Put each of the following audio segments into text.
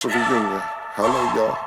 Reunion. Hello, y'all.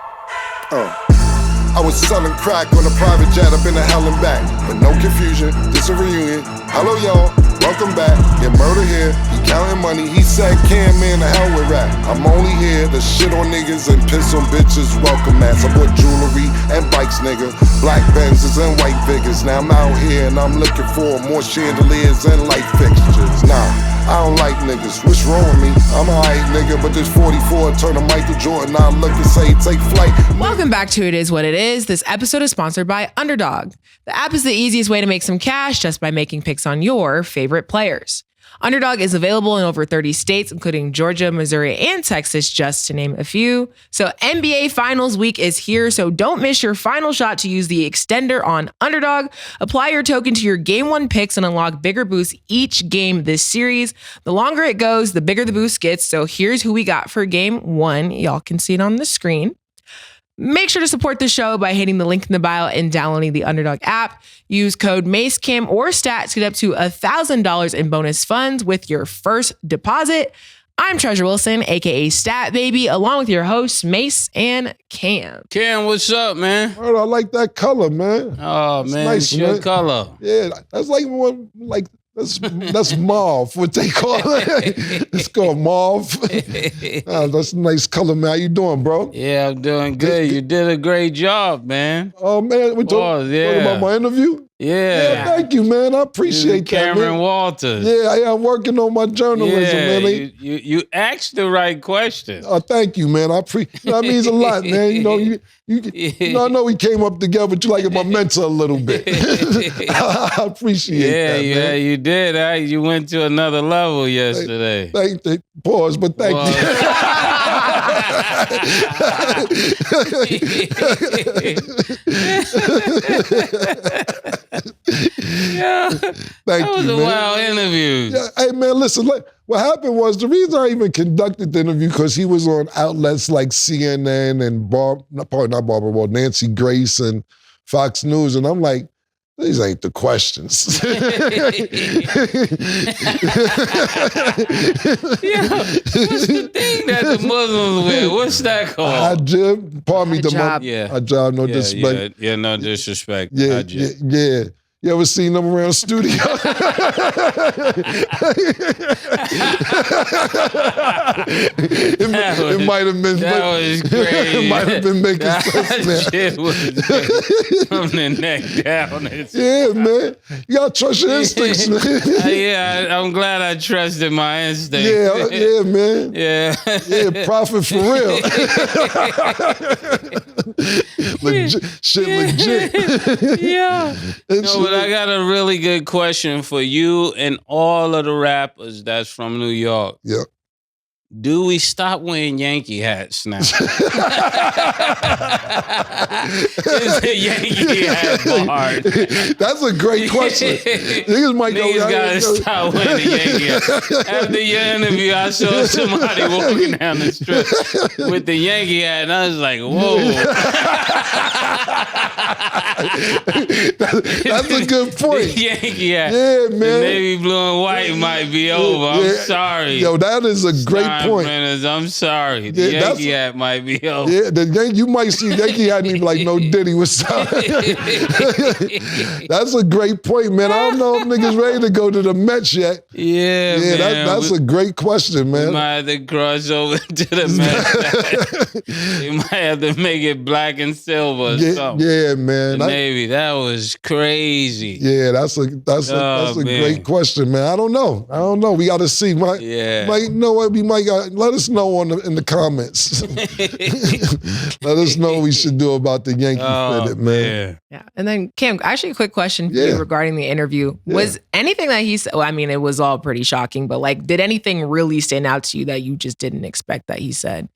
I was selling crack on a private jet up in the hell and back. But no confusion, this a reunion. Hello, y'all. Welcome back. Get murder here. He counting money. He said, "Cam, man, the hell with rap. I'm only here to shit on niggas and piss on bitches. Welcome, ass. I bought jewelry and bikes, nigga. Black Benzes and white Vigors. Now I'm out here and I'm looking for more chandeliers and light fixtures. Nah. I don't like niggas, what's wrong with me? I'm a hype nigga, but this 44 turn to Michael Jordan. I look and say, take flight. Welcome back to It Is What It Is. This episode is sponsored by Underdog. The app is the easiest way to make some cash just by making picks on your favorite players. Underdog is available in over 30 states, including Georgia, Missouri, and Texas, just to name a few. So NBA Finals Week is here, so don't miss your final shot to use the extender on Underdog. Apply your token to your Game 1 picks and unlock bigger boosts each game this series. The longer it goes, the bigger the boost gets. So here's who we got for Game 1. Y'all can see it on the screen. Make sure to support the show by hitting the link in the bio and downloading the Underdog app. Use code MACECAM or STAT to get up to $1,000 in bonus funds with your first deposit. I'm Treasure Wilson, aka Stat Baby, along with your hosts Mase and Cam. Cam, what's up, man? I like that color, man. Oh, it's man, nice, it's your man. color. Yeah, that's like one, like that's mauve. What they call it? It's called mauve. That's a nice color, man. How you doing, bro? Yeah, I'm doing good. You did a great job, man. Oh man, what talking about my interview? Yeah. Thank you, man. I appreciate that, Camron man. Walters. Yeah, I'm working on my journalism, man. You asked the right question. Oh, thank you, man. That means a lot, man. You know, I know we came up together, but you like my mentor a little bit. I appreciate that, man. Yeah, you did. You went to another level yesterday. Pause, but thank you. Yeah, Thank that was you, a man. wild interview. Yeah, hey, man, listen. What happened was the reason I even conducted the interview because he was on outlets like CNN and Nancy Grace and Fox News, and I'm like, these ain't the questions. Yeah, what's the thing that the Muslims wear? What's that called? Hijab. Pardon me, hijab, no disrespect. Yeah, no disrespect. Yeah. You ever seen them around the studio? it might have been. That was crazy. It might have been making sense, man. Shit was from the neck down. Yeah, man. You gotta trust your instincts, man. I'm glad I trusted my instincts. Yeah, man. Yeah, profit for real. Legit. Yeah. No, but I got a really good question for you and all of the rappers that's from New York. Yeah. Do we stop wearing Yankee hats now? Is the Yankee hat hard? That's a great question. Niggas gotta stop wearing the Yankee hat. After your interview, I saw somebody walking down the street with the Yankee hat, and I was like, whoa. That's a good point. The Yankee hat. Yeah, man. The navy blue and white might be over. I'm sorry. Yo, that is a great point. I'm sorry. The Yankee hat might be over. Yeah, you might see Yankee hat and be like, no Diddy, what's up? That's a great point, man. I don't know if niggas ready to go to the Mets yet. Yeah, man. That's a great question, man. We might have to cross over to the Mets. We might have to make it black and silver or something. Yeah, man. Maybe. That was crazy. Yeah, that's a great question, man. I don't know. We got to see. You know what? We might let us know in the comments. Let us know what we should do about the Yankee credit, man. Yeah. And then, Cam, actually a quick question for you regarding the interview. Yeah. Was anything that he said, well, I mean, it was all pretty shocking, but like, did anything really stand out to you that you just didn't expect that he said?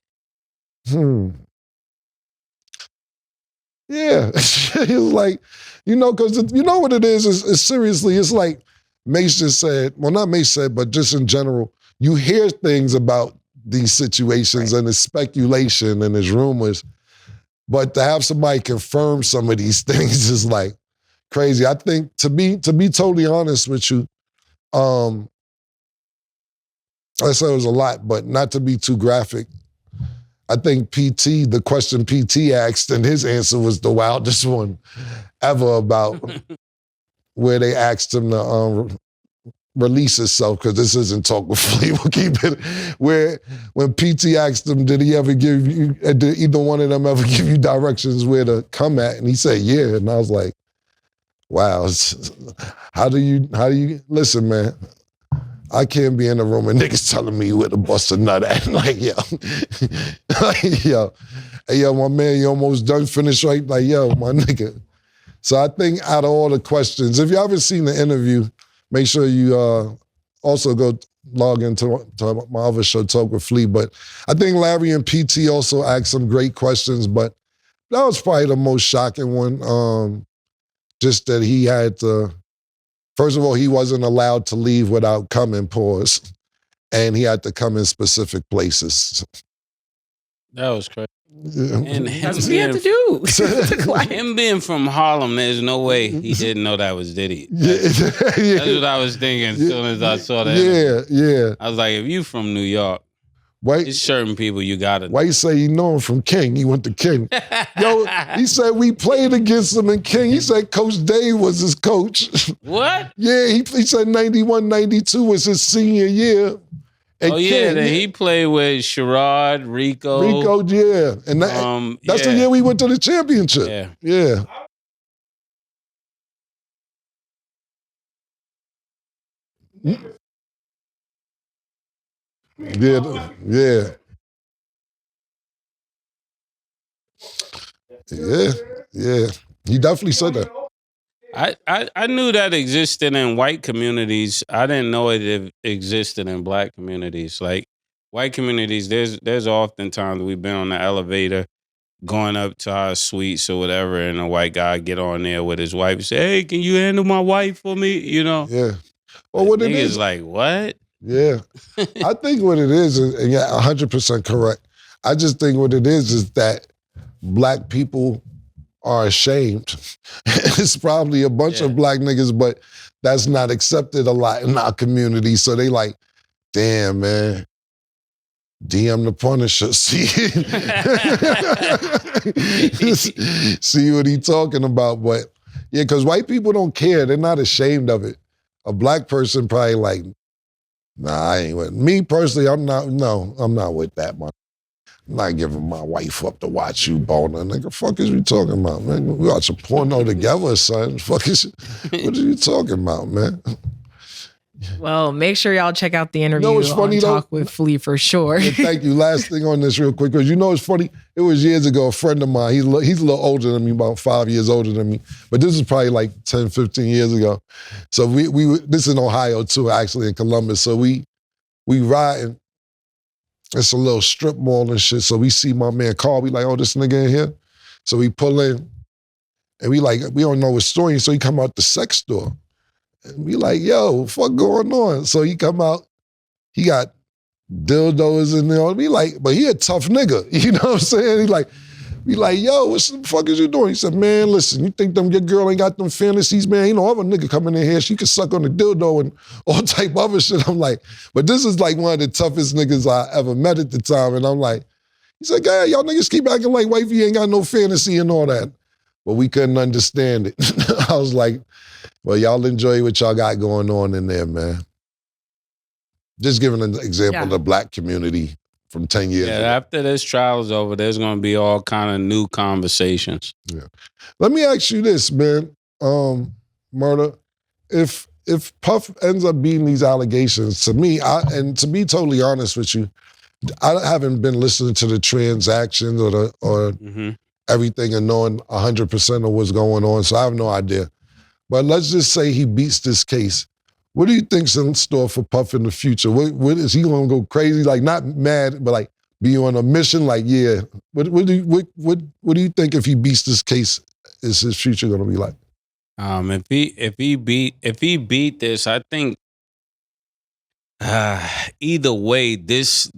Yeah. It's like, because you know what it is seriously, it's like Mase just said, well, not Mase said, but just in general, you hear things about these situations and it's speculation and there's rumors, but to have somebody confirm some of these things is like crazy. I think to be totally honest with you, I said it was a lot, but not to be too graphic. I think the question PT asked, and his answer was the wildest one ever about where they asked him to release himself, because this isn't Talk with Flea. We'll keep it. Where when PT asked him, did either one of them ever give you directions where to come at? And he said, yeah. And I was like, wow, how do you listen, man? I can't be in a room and niggas telling me where to bust a nut at. Like, yo. Like, yo. Hey, yo, my man, you almost done, finished right? Like, yo, my nigga. So I think out of all the questions, if you haven't seen the interview, make sure you also go log into my other show, Talk with Flea. But I think Larry and PT also asked some great questions, but that was probably the most shocking one. Just that he had to, first of all, he wasn't allowed to leave without coming, pause. And he had to come in specific places. That was crazy. Yeah. And That's what he had to do. him being from Harlem, there's no way he didn't know that was Diddy. Yeah. That's what I was thinking as soon as I saw that. Yeah. I was like, if you from New York, there's certain people you gotta. Why you say you know him from King? He went to King. Yo, he said we played against him in King. He said Coach Dave was his coach. What? Yeah, he said 91, 92 was his senior year. And then he played with Sherrod, Rico. Rico, yeah. And that's the year we went to the championship. Yeah. Yeah. He definitely said that. I knew that existed in white communities. I didn't know it existed in black communities. Like white communities, there's oftentimes we've been on the elevator going up to our suites or whatever, and a white guy get on there with his wife and say, "Hey, can you handle my wife for me?" You know? Yeah. Well, what it is like, what? Yeah. I think what it is, and yeah, 100% correct. I just think what it is that black people are ashamed. It's probably a bunch of black niggas, but that's not accepted a lot in our community. So they like, damn, man. DM the Punisher. See what he talking about. But yeah, because white people don't care. They're not ashamed of it. A black person probably like, nah, I ain't with me personally. I'm not with that, man. I'm not giving my wife up to watch you boner. Nigga, fuck is you talking about, man? We watch a porno together, son. What are you talking about, man? Well, make sure y'all check out the interview it's funny, on Talk with Flea for sure. Thank you. Last thing on this real quick, because it's funny. It was years ago, a friend of mine, he's a little older than me, about 5 years older than me, but this is probably like 10, 15 years ago. So we this is in Ohio too, actually in Columbus. So we riding. It's a little strip mall and shit. So we see my man Carl. We like, oh, this nigga in here. So we pull in, and we don't know his story. So he come out the sex store, and we like, yo, what the fuck going on? So he come out, he got dildos in there. We like, but he a tough nigga. You know what I'm saying? We like, yo, what the fuck is you doing? He said, man, listen, you think your girl ain't got them fantasies, man? You know, I have a nigga coming in here, she could suck on the dildo and all type of other shit. I'm like, but this is like one of the toughest niggas I ever met at the time. And I'm like, he's like, yeah, y'all niggas keep acting like wifey ain't got no fantasy and all that. But we couldn't understand it. I was like, well, y'all enjoy what y'all got going on in there, man. Just giving an example of the black community from 10 years ago. After this trial is over, there's going to be all kind of new conversations. Yeah. Let me ask you this, man. Murder, if Puff ends up beating these allegations, to me, and to be totally honest with you, I haven't been listening to the transactions or everything and knowing 100% of what's going on, so I have no idea. But let's just say he beats this case. What do you think's in store for Puff in the future? What is he gonna go crazy? Like not mad, but like be on a mission? Like, yeah. What do you think if he beats this case is his future gonna be like? If he beat this, I think either way, this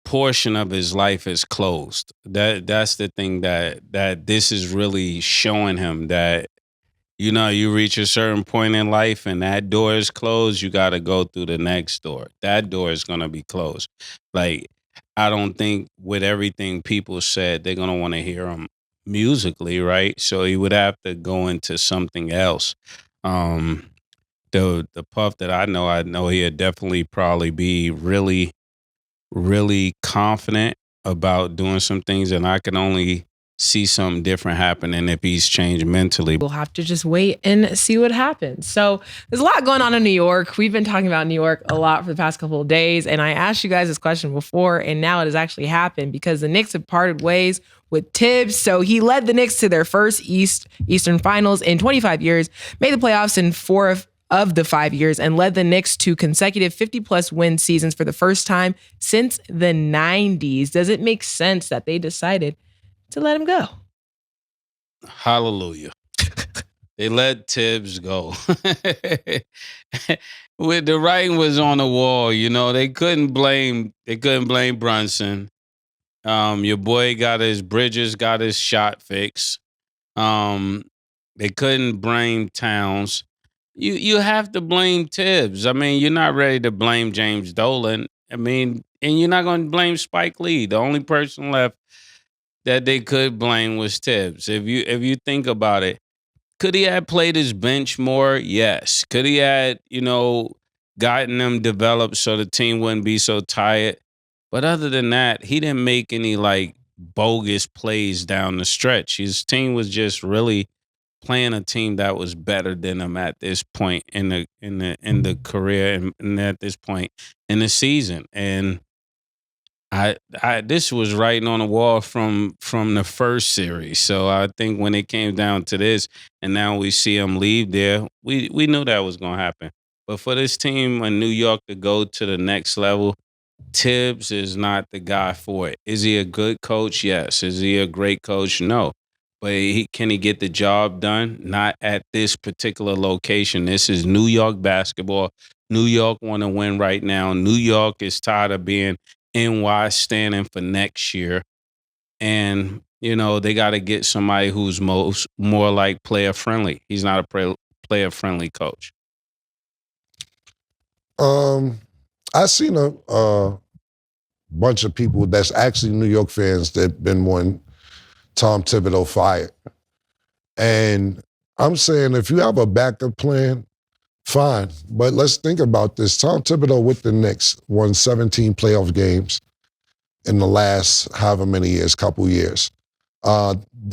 portion of his life is closed. That's the thing that this is really showing him that. You know, you reach a certain point in life and that door is closed, you got to go through the next door. That door is going to be closed. Like, I don't think with everything people said, they're going to want to hear him musically, right? So he would have to go into something else. Um, the Puff that I know he'd definitely probably be really, really confident about doing some things, and I can only see something different happening if he's changed mentally. We'll have to just wait and see what happens. So there's a lot going on in New York. We've been talking about New York a lot for the past couple of days, and I asked you guys this question before, and now it has actually happened because the Knicks have parted ways with Thibs. So he led the Knicks to their first Eastern Finals in 25 years, made the playoffs in 4 of the 5 years, and led the Knicks to consecutive 50-plus win seasons for the first time since the 90s. Does it make sense that they decided to let him go? Hallelujah. They let Thibs go. With the writing was on the wall, they couldn't blame Brunson. Your boy got his shot fixed. They couldn't blame Towns. You have to blame Thibs. I mean, you're not ready to blame James Dolan. I mean, and you're not going to blame Spike Lee. The only person left that they could blame was Thibs. If you think about it, could he have played his bench more? Yes. Could he had, gotten them developed so the team wouldn't be so tired? But other than that, he didn't make any bogus plays down the stretch. His team was just really playing a team that was better than him at this point in the career and at this point in the season. And I this was writing on the wall from the first series. So I think when it came down to this, and now we see him leave there, we knew that was going to happen. But for this team in New York to go to the next level, Thibs is not the guy for it. Is he a good coach? Yes. Is he a great coach? No. But can he get the job done? Not at this particular location. This is New York basketball. New York want to win right now. New York is tired of being NY standing for next year. And, they got to get somebody who's more like player friendly. He's not a player friendly coach. I seen a bunch of people that's actually New York fans that been wanting Tom Thibodeau fired. And I'm saying if you have a backup plan, fine. But let's think about this. Tom Thibodeau with the Knicks won 17 playoff games in the last however many years, couple years.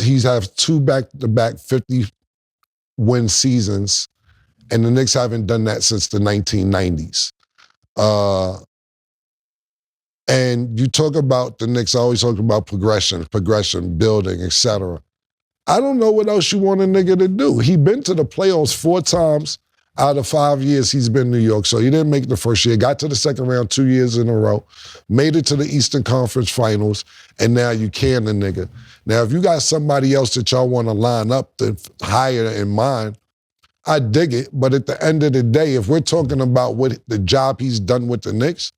He's have 2 back-to-back 50-win seasons, and the Knicks haven't done that since the 1990s. And you talk about the Knicks, I always talk about progression, building, etc. I don't know what else you want a nigga to do. He been to the playoffs 4 times out of 5 years he's been in New York. So he didn't make the first year, got to the second round 2 years in a row, made it to the Eastern Conference Finals, and now you can the nigga. Now, if you got somebody else that y'all want to line up to hire in mind, I dig it. But at the end of the day, if we're talking about what the job he's done with the Knicks,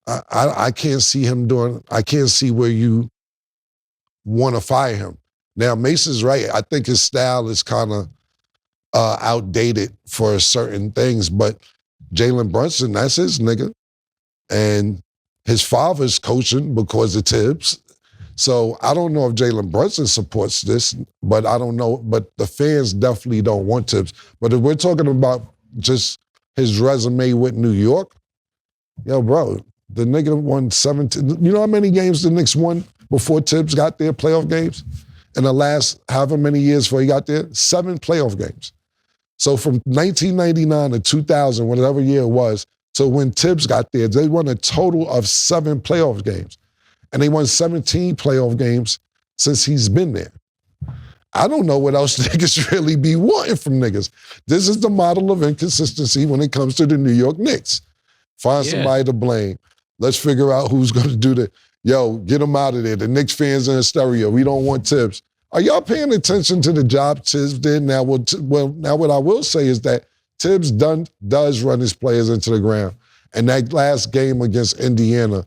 I can't see him I can't see where you want to fire him. Now, Mase is right. I think his style is kind of outdated for certain things, but Jalen Brunson, that's his nigga. And his father's coaching because of Thibs. So I don't know if Jalen Brunson supports this, but I don't know. But the fans definitely don't want Thibs. But if we're talking about just his resume with New York, yo, bro, the nigga won 17. You know how many games the Knicks won before Thibs got there, playoff games? In the last however many years before he got there? 7 playoff games. So from 1999 to 2000, whatever year it was, to when Thibs got there, they won a total of 7 playoff games. And they won 17 playoff games since he's been there. I don't know what else niggas really be wanting from niggas. This is the model of inconsistency when it comes to the New York Knicks. Find somebody to blame. Let's figure out who's going to do the, get them out of there. The Knicks fans in hysteria. We don't want Thibs. Are y'all paying attention to the job Thibs did? Now, now what I will say is that Thibs does run his players into the ground. And that last game against Indiana,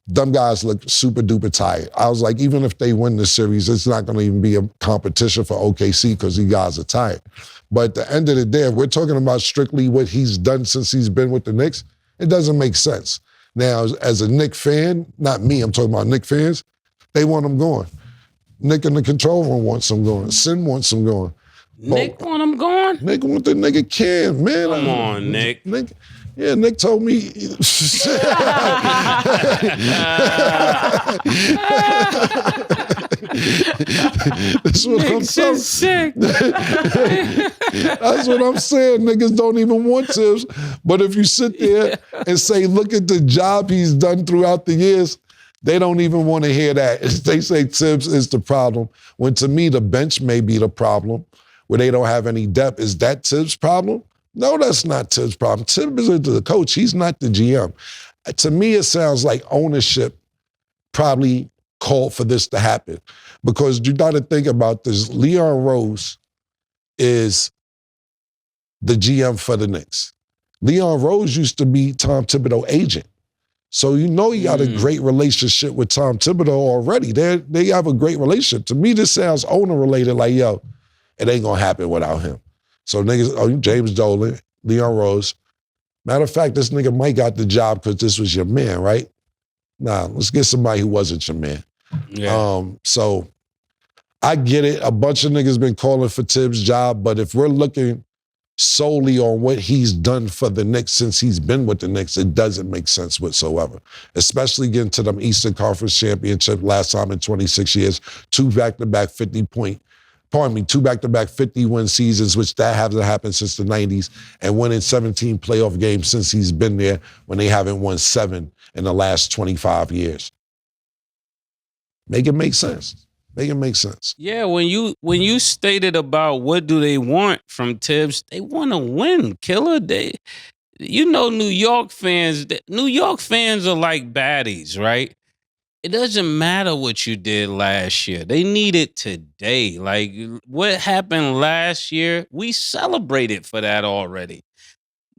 them guys look super duper tired. I was like, even if they win the series, it's not going to even be a competition for OKC because these guys are tired. But at the end of the day, if we're talking about strictly what he's done since he's been with the Knicks, it doesn't make sense. Now, as a Knicks fan, not me, I'm talking about Knicks fans, they want him going. Nick in the control room wants him going. Sin wants him going. Nick want him going? Nick want the nigga can, man. Come on, Nick. Yeah, Nick told me. That's what I'm saying. Sick. That's what I'm saying. Niggas don't even want Thibs. But if you sit there and say, look at the job he's done throughout the years, they don't even want to hear that. They say Thibs is the problem, when to me, the bench may be the problem, where they don't have any depth. Is that Thibs' problem? No, that's not Thibs' problem. Thibs is the coach. He's not the GM. To me, it sounds like ownership probably called for this to happen, because you got to think about this. Leon Rose is the GM for the Knicks. Leon Rose used to be Tom Thibodeau's agent. So you know he got a great relationship with Tom Thibodeau already. They have a great relationship. To me, this sounds owner-related, like, yo, it ain't gonna happen without him. So niggas, James Dolan, Leon Rose. Matter of fact, this nigga Mike got the job because this was your man, right? Nah, let's get somebody who wasn't your man. Yeah. So I get it. A bunch of niggas been calling for Thibs' job, but if we're looking solely on what he's done for the Knicks since he's been with the Knicks, it doesn't make sense whatsoever. Especially getting to them Eastern Conference Championship last time in 26 years, two back-to-back 50-win seasons, which that hasn't happened since the 90s, and winning 17 playoff games since he's been there, when they haven't won 7 in the last 25 years. Make it make sense. Make it make sense. Yeah, when you stated about what do they want from Thibs, they want to win, killer. New York fans are like baddies, right? It doesn't matter what you did last year. They need it today. Like, what happened last year, we celebrated for that already.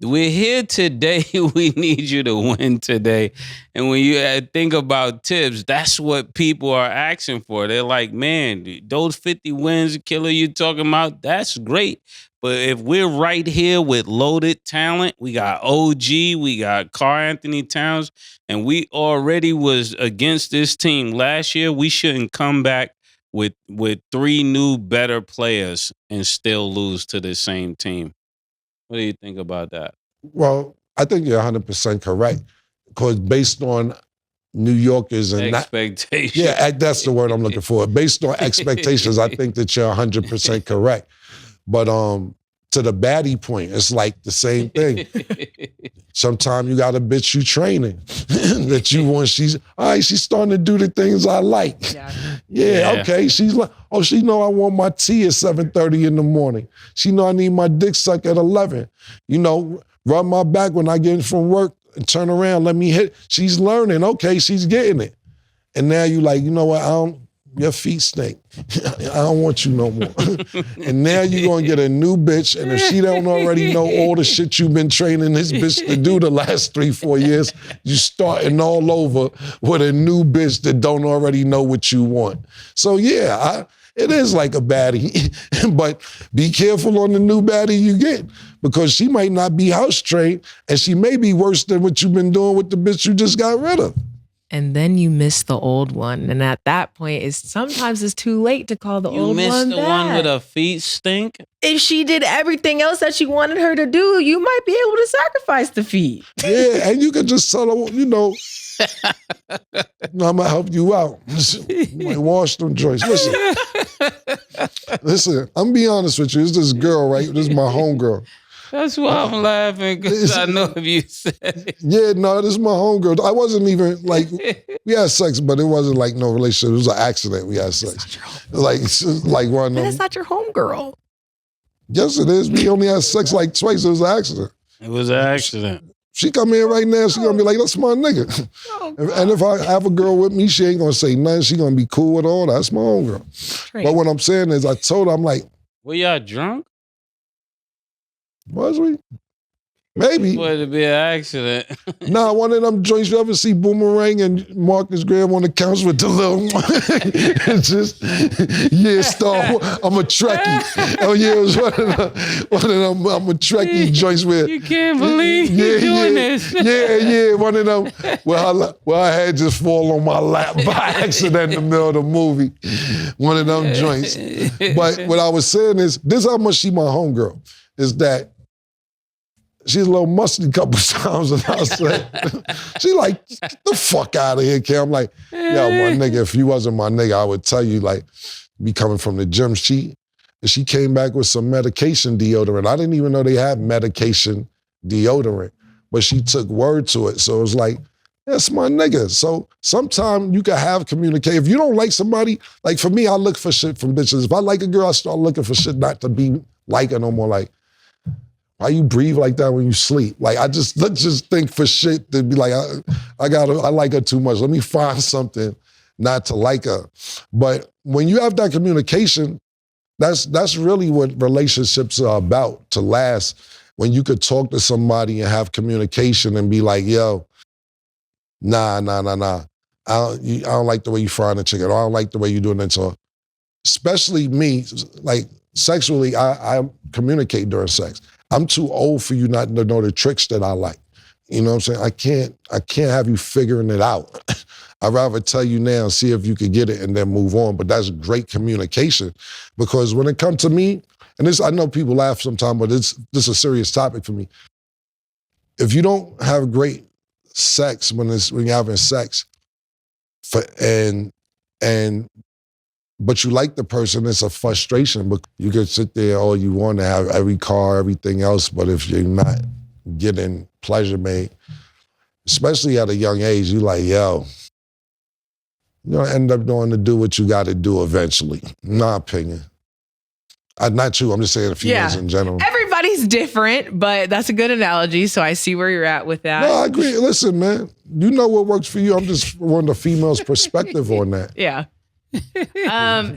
We're here today. We need you to win today. And when you think about Thibs, that's what people are asking for. They're like, man, those 50 wins, killer, you talking about, that's great. But if we're right here with loaded talent, we got OG, we got Karl Anthony Towns, and we already was against this team last year, we shouldn't come back with 3 new better players and still lose to the same team. What do you think about that? Well, I think you're 100% correct, because based on New Yorkers and expectations. Yeah, that's the word I'm looking for. Based on expectations, I think that you're 100% correct. But to the baddie point, it's like the same thing. Sometimes you got a bitch you training that you want. She's starting to do the things I like. Yeah. Okay. She's like, she know I want my tea at 7:30 in the morning. She know I need my dick sucked at 11. Rub my back when I get in from work and turn around, let me hit. She's learning. Okay, she's getting it. And now you like, you know what? Your feet stink. I don't want you no more. And now you're going to get a new bitch, and if she don't already know all the shit you've been training this bitch to do the last 3-4 years, you starting all over with a new bitch that don't already know what you want. So yeah, it is like a baddie, but be careful on the new baddie you get, because she might not be house trained, and she may be worse than what you've been doing with the bitch you just got rid of. And then you miss the old one. And at that point, sometimes it's too late to call the old one back. You missed the one with her feet stink? If she did everything else that she wanted her to do, you might be able to sacrifice the feet. Yeah, and you can just tell her, I'm going to help you out. You might wash them joints. Listen, I'm going to be honest with you. It's this girl, right? This is my homegirl. That's why I'm laughing, because I know if you said it. Yeah, no, this is my homegirl. I wasn't even, we had sex, but it wasn't like no relationship. It was an accident we had sex. It's like one of them. That's not your homegirl. Yes, it is. We only had sex like twice. It was an accident. It was an accident. She come in right now, she gonna be like, that's my nigga. And if I have a girl with me, she ain't gonna say nothing. She gonna be cool with all that. That's my homegirl. But what I'm saying is, I told her, I'm like. Were y'all drunk? Was we? Maybe. Would it be an accident? Nah, one of them joints, you ever see Boomerang and Marcus Graham on the couch with the little it's just, yeah, Star, I'm a Trekkie. Oh yeah, it was one of them I'm a Trekkie joints where You can't believe you're doing this. Yeah, one of them where I had just fall on my lap by accident in the middle of the movie. One of them joints. But what I was saying is, this is how much she my homegirl, is that she's a little musty a couple times, and I said, she like, get the fuck out of here, Cam. I'm like, yo, my nigga, if you wasn't my nigga, I would tell you, like, me coming from the gym, she came back with some medication deodorant. I didn't even know they had medication deodorant, but she took word to it. So it was like, that's my nigga. So sometimes you can have communication. If you don't like somebody, like for me, I look for shit from bitches. If I like a girl, I start looking for shit not to be like her no more. Like, why you breathe like that when you sleep? Like, let's just think for shit to be like, I like her too much. Let me find something not to like her. But when you have that communication, that's really what relationships are about, to last. When you could talk to somebody and have communication and be like, yo, nah. I don't like the way you frying the chicken. Or I don't like the way you doing that. So, especially me, like sexually, I communicate during sex. I'm too old for you not to know the tricks that I like. You know what I'm saying? I can't have you figuring it out. I'd rather tell you now and see if you could get it and then move on. But that's great communication, because when it comes to me, and this, I know people laugh sometimes, but this is a serious topic for me. If you don't have great sex when you're having sex, but you like the person, it's a frustration. But you can sit there all you want to have every car, everything else, but if you're not getting pleasure made, especially at a young age, you're like, yo, you're gonna end up going to do what you got to do eventually, in my opinion. Not you, I'm just saying females in general. Everybody's different, but that's a good analogy, so I see where you're at with that. No, I agree. Listen, man, you know what works for you. I'm just wanting the female's perspective on that. Yeah.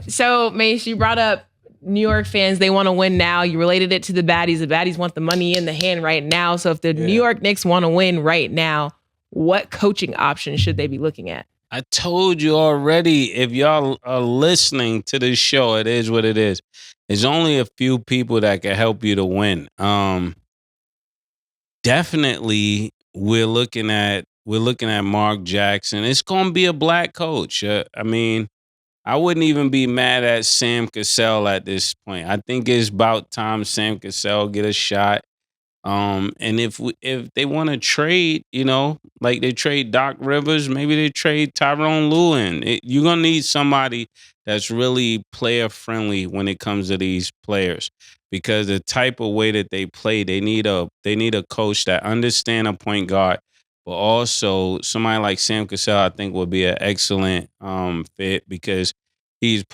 So Mase, you brought up New York fans, they want to win now. You related it to the baddies. The baddies want the money in the hand right now. So if the New York Knicks want to win right now, what coaching options should they be looking at? I told you already, if y'all are listening to this show, it is what it is. There's only a few people that can help you to win. Definitely, we're looking at Mark Jackson. It's going to be a black coach. I mean, I wouldn't even be mad at Sam Cassell at this point. I think it's about time Sam Cassell get a shot. And if they want to trade, you know, like they trade Doc Rivers, maybe they trade Tyrone Lewin. You're gonna need somebody that's really player friendly when it comes to these players, because the type of way that they play, they need a coach that understands a point guard, but also somebody like Sam Cassell, I think, would be an excellent fit, because he's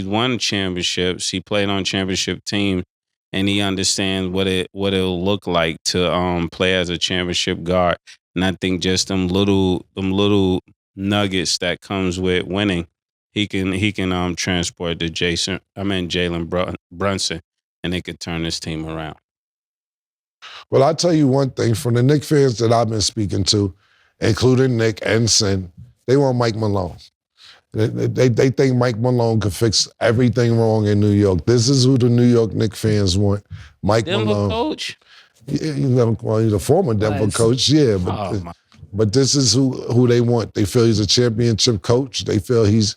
won championships, he played on championship teams. And he understands what it'll look like to play as a championship guard. And I think just them little nuggets that comes with winning, he can transport to Jalen Brunson, and they could turn this team around. Well, I'll tell you one thing, from the Knicks fans that I've been speaking to, including Nick and Sin, they want Mike Malone. They think Mike Malone could fix everything wrong in New York. This is who the New York Knicks fans want. Mike Denver Malone. Coach? Yeah, he's a former Denver coach, yeah. But this is who they want. They feel he's a championship coach. They feel he's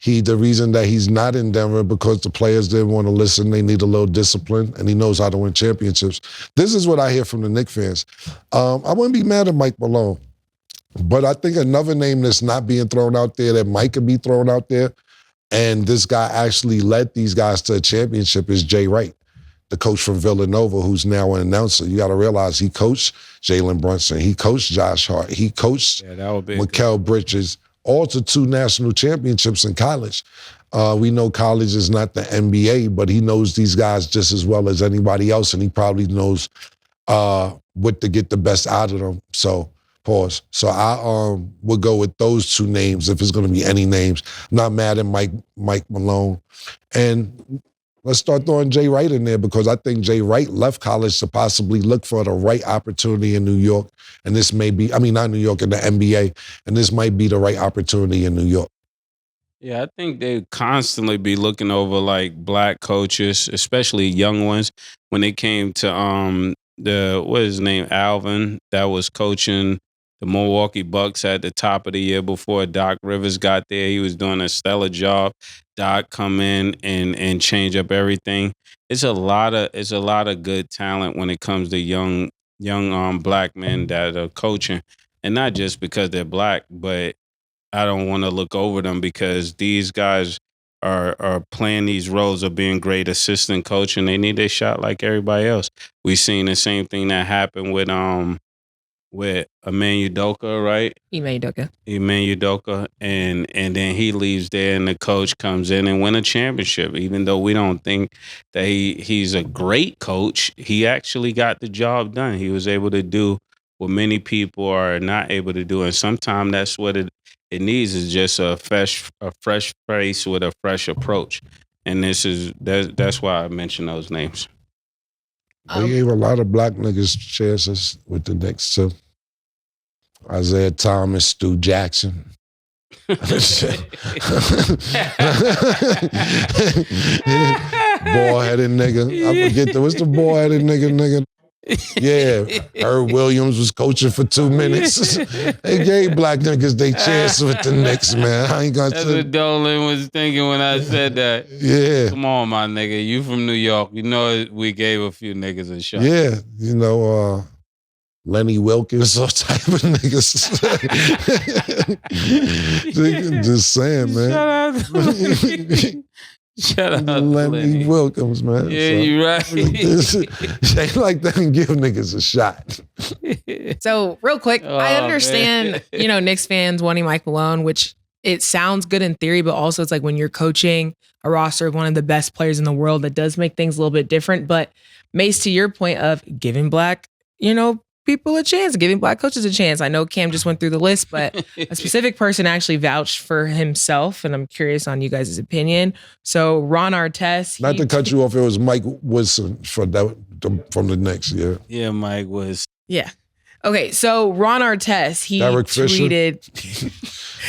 the reason that he's not in Denver, because the players didn't want to listen. They need a little discipline, and he knows how to win championships. This is what I hear from the Knicks fans. I wouldn't be mad at Mike Malone. But I think another name that's not being thrown out there that might could be thrown out there, and this guy actually led these guys to a championship, is Jay Wright, the coach from Villanova, who's now an announcer. You got to realize he coached Jalen Brunson. He coached Josh Hart. He coached Mikal Bridges, all to 2 national championships in college. We know college is not the NBA, but he knows these guys just as well as anybody else, and he probably knows what to get the best out of them. So, pause. So I would go with those 2 names if it's going to be any names. I'm not mad at Mike Malone. And Let's start throwing Jay Wright in there because I think Jay Wright left college to possibly look for the right opportunity in New York. And this may be, not New York, in the NBA. And this might be the right opportunity in New York. Yeah, I think they constantly be looking over like black coaches, especially young ones. When it came to what is his name, Alvin, that was coaching the Milwaukee Bucks at the top of the year before Doc Rivers got there. He was doing a stellar job. Doc come in and change up everything. It's a lot of good talent when it comes to young black men that are coaching, and not just because they're black, but I don't want to look over them because these guys are playing these roles of being great assistant coach, and they need their shot like everybody else. We've seen the same thing that happened with Emmanuel Udoka, right? Emmanuel Udoka, and then he leaves there, and the coach comes in and win a championship. Even though we don't think that he's a great coach, he actually got the job done. He was able to do what many people are not able to do, and sometimes that's what it needs is just a fresh face with a fresh approach. And that's why I mentioned those names. They gave a lot of black niggas chances with the Knicks too. Isaiah Thomas, Stu Jackson. Bald-headed nigga. I forget what's the bald-headed nigga? Yeah, Herb Williams was coaching for 2 minutes. They gave black niggas they chance with the Knicks, man. I ain't gonna That's what Dolan was thinking when I said that. Yeah. Come on, my nigga. You from New York. You know we gave a few niggas a shot. Yeah, Lenny Wilkins, those type of niggas. Just saying, man. Shout out to Lenny Wilkins, man. Yeah, you're right. They like that and give niggas a shot. So real quick, I understand, Knicks fans wanting Mike Malone, which it sounds good in theory, but also it's like when you're coaching a roster of one of the best players in the world, that does make things a little bit different. But Mase, to your point of giving black, people a chance, giving black coaches a chance. I know Cam just went through the list, but a specific person actually vouched for himself, and I'm curious on you guys' opinion. So Ron Artest. Not to cut you off, it was Mike Woodson from the Knicks, yeah. Yeah, Mike was. Yeah. Okay, so Ron Artest, he Derek tweeted.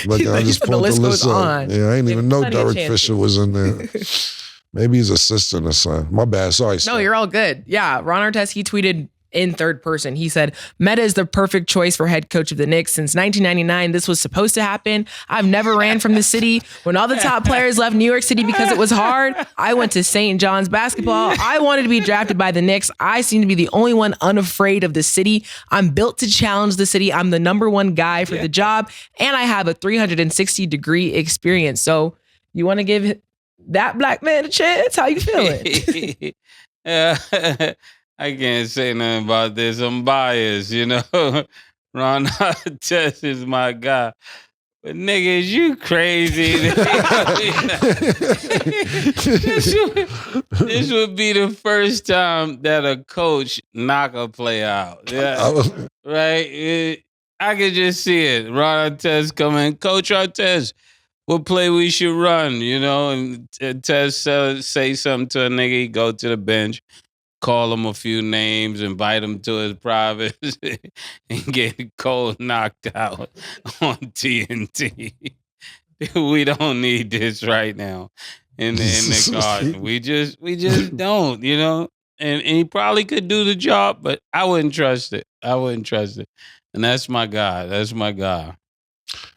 Look, I just pulled the list on. Yeah, I didn't even know Derek Fisher was in there. Maybe he's assistant or something. My bad, sorry. No, you're all good. Yeah, Ron Artest, he tweeted in third person. He said, Meta is the perfect choice for head coach of the Knicks. Since 1999, this was supposed to happen. I've never ran from the city. When all the top players left New York City because it was hard, I went to St. John's basketball. I wanted to be drafted by the Knicks. I seem to be the only one unafraid of the city. I'm built to challenge the city. I'm the number one guy for the job, and I have a 360-degree experience. So you want to give that black man a chance? How you feeling? I can't say nothing about this. I'm biased, Ron Artest is my guy. But niggas, you crazy. This would be the first time that a coach knock a play out. Yeah. Right? I could just see it. Ron Artest come in. Coach Artest, what play we should run, And Artest say something to a nigga, he go to the bench, call him a few names, invite him to his privates, and get cold knocked out on TNT. We don't need this right now in the garden. We just don't, And he probably could do the job, but I wouldn't trust it. And that's my guy.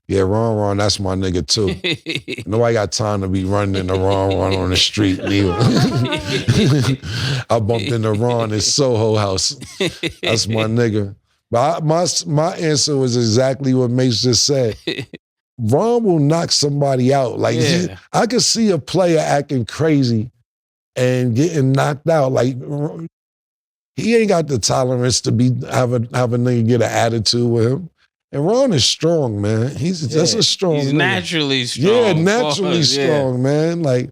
Yeah, Ron, that's my nigga too. Nobody got time to be running into Ron on the street neither. I bumped into Ron in Soho House. That's my nigga. But my answer was exactly what Mase just said. Ron will knock somebody out. Like I could see a player acting crazy and getting knocked out. Like he ain't got the tolerance to have a nigga get an attitude with him. And Ron is strong, man. That's a strong He's nigga. Naturally strong. Yeah, naturally strong, man. Like,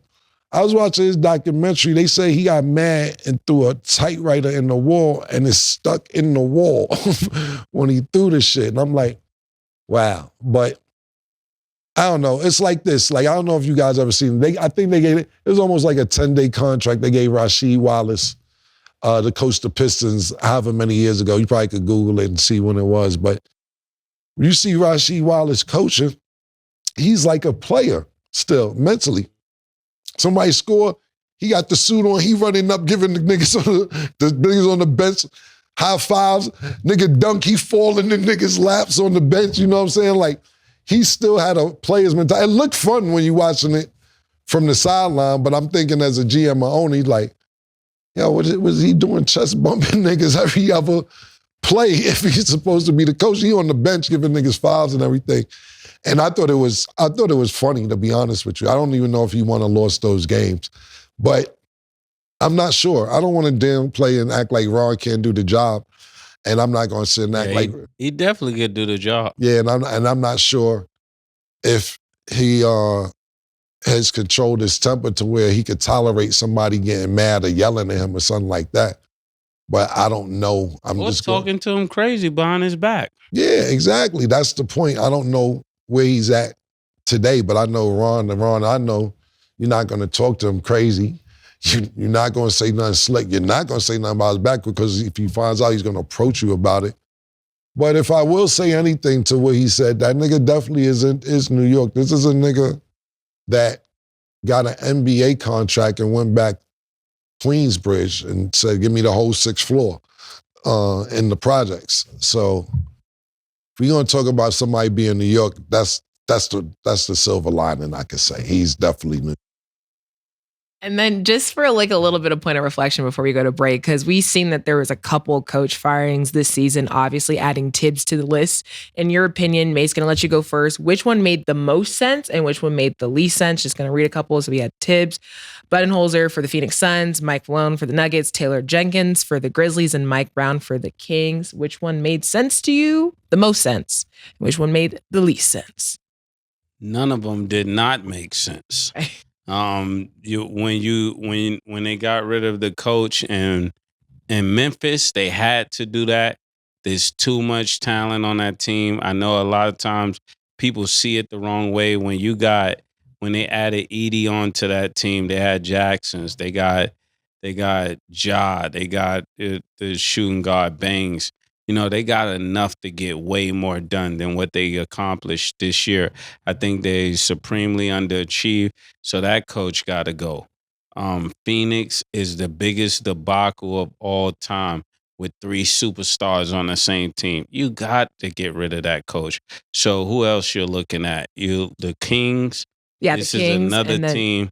I was watching his documentary. They say he got mad and threw a typewriter in the wall and it's stuck in the wall when he threw the shit. And I'm like, wow. But I don't know. It's like this. Like, I don't know if you guys ever seen it. I think they gave it was almost like a 10-day contract they gave Rasheed Wallace to coach the Pistons however many years ago. You probably could Google it and see when it was. But when you see Rasheed Wallace coaching, he's like a player still, mentally. Somebody score, he got the suit on, he running up, giving the niggas on the bench high fives. Nigga dunk, he falling in niggas' laps on the bench, you know what I'm saying? Like, he still had a player's mentality. It looked fun when you watching it from the sideline, but I'm thinking as a GM or owner, he's like, yo, was he doing chest bumping niggas every other play if he's supposed to be the coach? He on the bench giving niggas fouls and everything. And I thought it was funny, to be honest with you. I don't even know if he won or lost those games. But I'm not sure. I don't want to damn play and act like Ron can't do the job. And I'm not going to sit and act like he definitely could do the job. Yeah, and I'm not sure if he has controlled his temper to where he could tolerate somebody getting mad or yelling at him or something like that. But I don't know. I'm just talking to him crazy behind his back. Yeah, exactly. That's the point. I don't know where he's at today, but I know Ron, I know you're not going to talk to him crazy. You're not going to say nothing slick. You're not going to say nothing about his back because if he finds out, he's going to approach you about it. But if I will say anything to what he said, that nigga definitely is New York. This is a nigga that got an NBA contract and went back Queensbridge and said, give me the whole 6th floor in the projects. So if we're going to talk about somebody being New York, that's the silver lining, I could say. He's definitely New York. And then just for like a little bit of point of reflection before we go to break, because we've seen that there was a couple coach firings this season, obviously adding Thibs to the list. In your opinion, Mase, going to let you go first. Which one made the most sense and which one made the least sense? Just going to read a couple. So we had Thibs, Budenholzer for the Phoenix Suns, Mike Malone for the Nuggets, Taylor Jenkins for the Grizzlies, and Mike Brown for the Kings. Which one made sense to you? The most sense. Which one made the least sense? None of them did not make sense. When they got rid of the coach in Memphis, they had to do that. There's too much talent on that team. I know a lot of times people see it the wrong way. When they added Edie onto that team, they had Jacksons, they got Ja, they got the shooting guard Bangs. You know, they got enough to get way more done than what they accomplished this year. I think they supremely underachieved, so that coach got to go. Phoenix is the biggest debacle of all time with 3 superstars on the same team. You got to get rid of that coach. So who else you're looking at? The Kings. Yeah, this the Kings, is another team.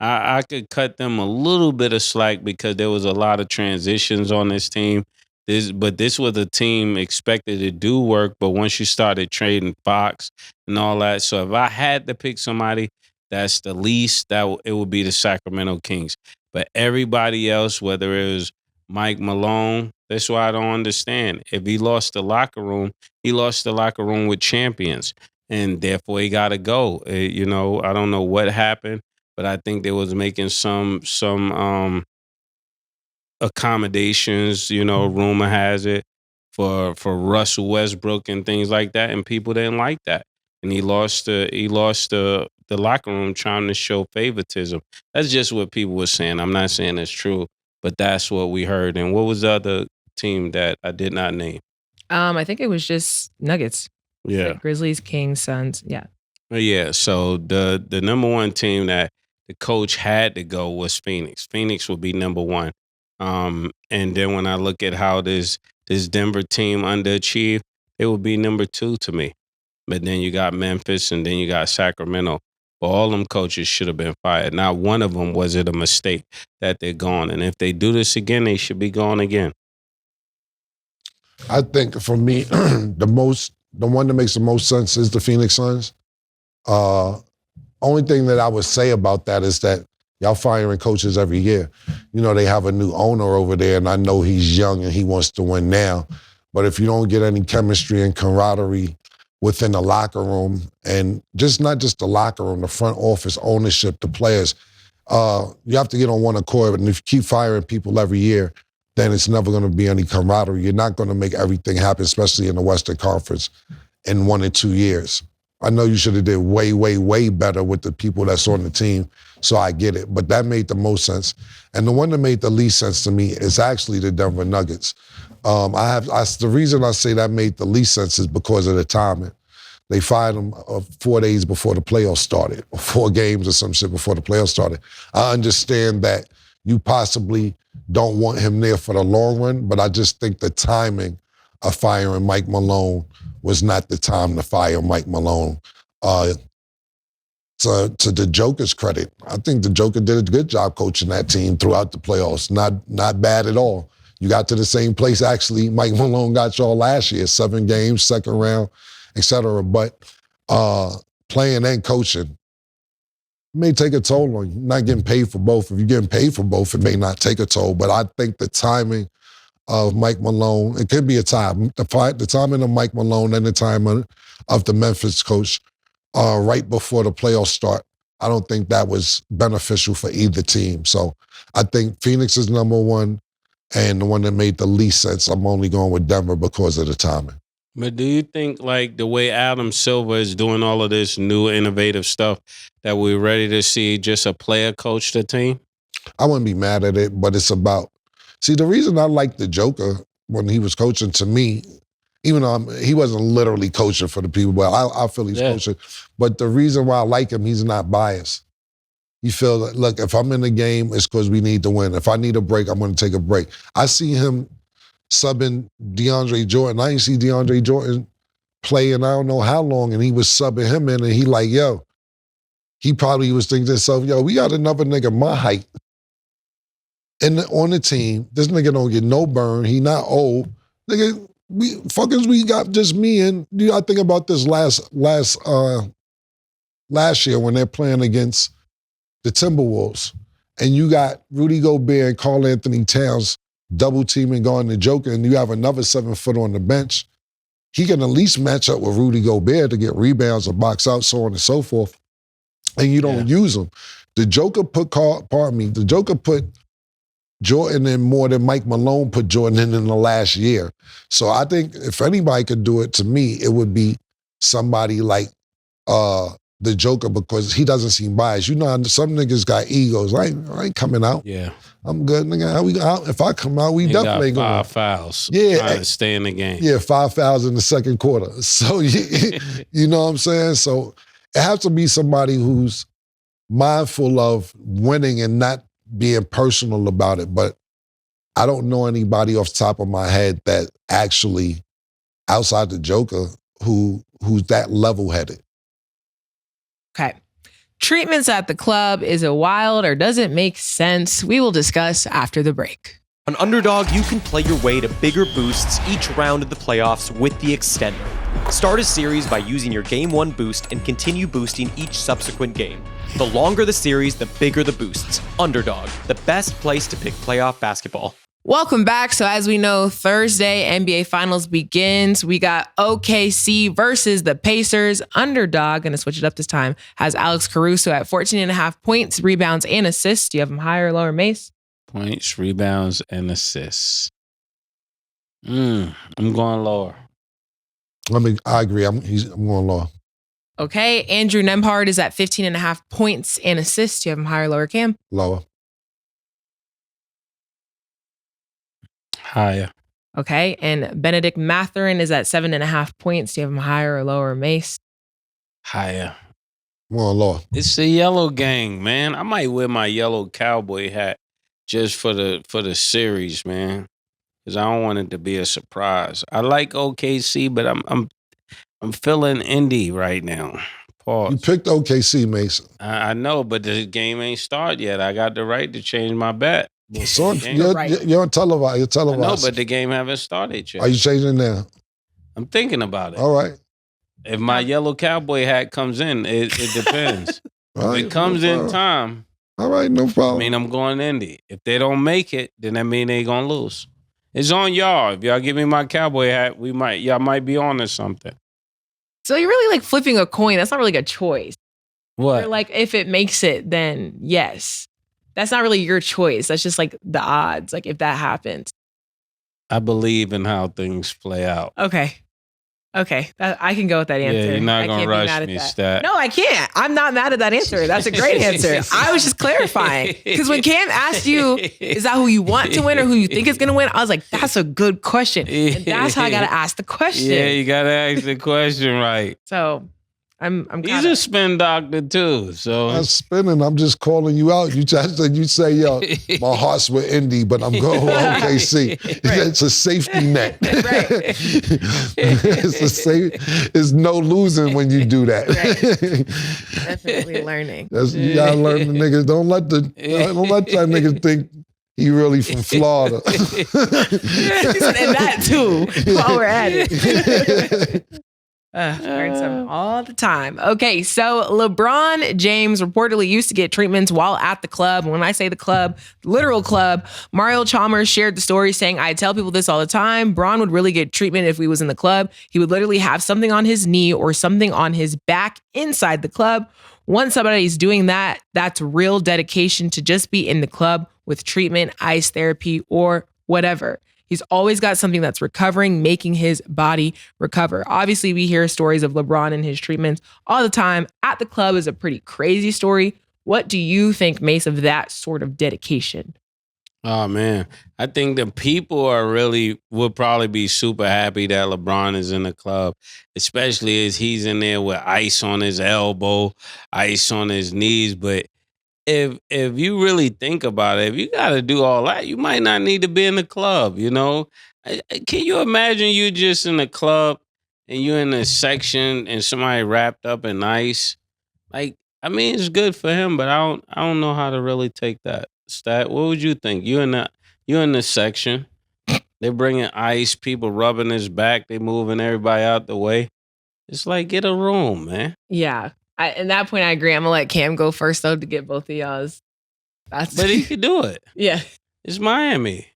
I could cut them a little bit of slack because there was a lot of transitions on this team. This was a team expected to do work, but once you started trading Fox and all that, so if I had to pick somebody that's the least, it would be the Sacramento Kings. But everybody else, whether it was Mike Malone, that's why I don't understand. If he lost the locker room, he lost the locker room with champions, and therefore he got to go. I don't know what happened, but I think they was making some accommodations, rumor has it, for Russell Westbrook and things like that, and people didn't like that. And he lost the locker room trying to show favoritism. That's just what people were saying. I'm not saying it's true, but that's what we heard. And what was the other team that I did not name? I think it was just Nuggets. Yeah. Like Grizzlies, Kings, Suns. Yeah. Yeah. So the number one team that the coach had to go was Phoenix. Phoenix would be number one. And then when I look at how this Denver team underachieved, it would be number 2 to me. But then you got Memphis and then you got Sacramento. But all them coaches should have been fired. Not one of them was it a mistake that they're gone. And if they do this again, they should be gone again. I think for me, the one that makes the most sense is the Phoenix Suns. Only thing that I would say about that is that y'all firing coaches every year. They have a new owner over there, and I know he's young and he wants to win now. But if you don't get any chemistry and camaraderie within the locker room, and not just the locker room, the front office, ownership, the players, you have to get on one accord. And if you keep firing people every year, then it's never going to be any camaraderie. You're not going to make everything happen, especially in the Western Conference, in 1 or 2 years. I know you should have did way, way, way better with the people that's on the team, so I get it. But that made the most sense. And the one that made the least sense to me is actually the Denver Nuggets. The reason I say that made the least sense is because of the timing. They fired him 4 days before the playoffs started, or 4 games or some shit before the playoffs started. I understand that you possibly don't want him there for the long run, but I just think the timing of firing Mike Malone was not the time to fire Mike Malone. To the Joker's credit, I think the Joker did a good job coaching that team throughout the playoffs. Not bad at all. You got to the same place, actually, Mike Malone got y'all last year, 7 games, second round, etc. But playing and coaching may take a toll on you. You're not getting paid for both. If you're getting paid for both, it may not take a toll. But I think the timing of Mike Malone, it could be a time. The timing of Mike Malone and the timing of the Memphis coach right before the playoffs start, I don't think that was beneficial for either team. So I think Phoenix is number one, and the one that made the least sense, I'm only going with Denver because of the timing. But do you think, like, the way Adam Silver is doing all of this new innovative stuff, that we're ready to see just a player coach the team? I wouldn't be mad at it, but it's about... See, the reason I like the Joker when he was coaching, to me, even though he wasn't literally coaching for the people, but I feel he's coaching. But the reason why I like him, he's not biased. He feels like, look, if I'm in the game, it's because we need to win. If I need a break, I'm going to take a break. I see him subbing DeAndre Jordan. I didn't see DeAndre Jordan play in I don't know how long, and he was subbing him in, and he like, yo, he probably was thinking to himself, yo, we got another nigga my height on the team. This nigga don't get no burn. He not old. Nigga, we got just me and I think about this last year when they're playing against the Timberwolves, and you got Rudy Gobert and Karl Anthony Towns double teaming going to Joker, and you have another 7-foot on the bench. He can at least match up with Rudy Gobert to get rebounds or box out, so on and so forth. And you don't use him. The Joker put Jordan in more than Mike Malone put Jordan in the last year. So I think if anybody could do it, to me, it would be somebody like the Joker, because he doesn't seem biased. You know, some niggas got egos. I ain't coming out. Yeah. I'm good, nigga. If I come out, we definitely got going. 5 fouls. Yeah. Trying to stay in the game. Yeah, 5 fouls in the second quarter. So, you know what I'm saying? So it has to be somebody who's mindful of winning and not being personal about it. But I don't know anybody off the top of my head that actually, outside the Joker, who's that level-headed. Okay. Treatments at the club, is it wild or does it make sense? We will discuss after the break. On Underdog, you can play your way to bigger boosts each round of the playoffs with the Extender. Start a series by using your Game 1 boost and continue boosting each subsequent game. The longer the series, the bigger the boosts. Underdog, the best place to pick playoff basketball. Welcome back. So as we know, Thursday NBA Finals begins. We got OKC versus the Pacers. Underdog, going to switch it up this time, has Alex Caruso at 14.5 points, rebounds, and assists. Do you have him higher or lower, Mase? Points, rebounds, and assists. I'm going lower. I agree. I'm going lower. Okay. Andrew Nembhard is at 15.5 points and assists. Do you have him higher or lower, Cam? Lower. Higher. Okay. And Benedict Mathurin is at 7.5 points. Do you have him higher or lower, Mase? Higher. I'm going lower. It's the yellow gang, man. I might wear my yellow cowboy hat just for the series, man, because I don't want it to be a surprise. I like OKC, but I'm feeling Indy right now. Pause. You picked OKC, Mason. I know, but the game ain't started yet. I got the right to change my bet. So you're on televised. You're televised. I know, but the game haven't started yet. Are you changing now? I'm thinking about it. All right. If my yellow cowboy hat comes in, it depends. If it comes in time, all right, no problem. I mean, I'm going Indy. If they don't make it, then that mean they gonna lose. It's on y'all. If y'all give me my cowboy hat, y'all might be on to something. So you're really like flipping a coin. That's not really a choice. What? You're like, if it makes it, then yes. That's not really your choice. That's just like the odds, like if that happens. I believe in how things play out. Okay. Okay, I can go with that answer. Yeah, you're not I gonna can't be rush mad at me, that. Stat. No, I can't. I'm not mad at that answer. That's a great answer. I was just clarifying. Because when Cam asked you, is that who you want to win or who you think is going to win? I was like, that's a good question. And that's how I got to ask the question. Yeah, you gotta ask the question right. So I'm He's a spin doctor too. So I'm spinning. I'm just calling you out. You say, yo, my heart's with Indy, but I'm going with OKC. Right. It's a safety net. Right. It's no losing when you do that. Right. Definitely learning. You gotta learn the niggas. Don't let that nigga think he really from Florida. And that too, while we're at it. Learn some all the time. Okay, so LeBron James reportedly used to get treatments while at the club. When I say the club, literal club, Mario Chalmers shared the story saying, I tell people this all the time. Bron would really get treatment if we was in the club. He would literally have something on his knee or something on his back inside the club. Once somebody's doing that, that's real dedication to just be in the club with treatment, ice therapy, or whatever. He's always got something that's recovering, making his body recover. Obviously, we hear stories of LeBron and his treatments all the time. At the club is a pretty crazy story. What do you think, Mase, of that sort of dedication? Oh man, I think the people would probably be super happy that LeBron is in the club, especially as he's in there with ice on his elbow, ice on his knees. But if you really think about it, if you got to do all that, you might not need to be in the club. You know, can you imagine you just in the club and you in a section and somebody wrapped up in ice? Like, I mean, it's good for him, but I don't know how to really take that. Stat, what would you think? You in the section, they bringing ice, people rubbing his back, they moving everybody out the way. It's like, get a room, man. Yeah. At that point, I agree. I'm going to let Cam go first, though, to get both of y'all's. But he could do it. Yeah. It's Miami.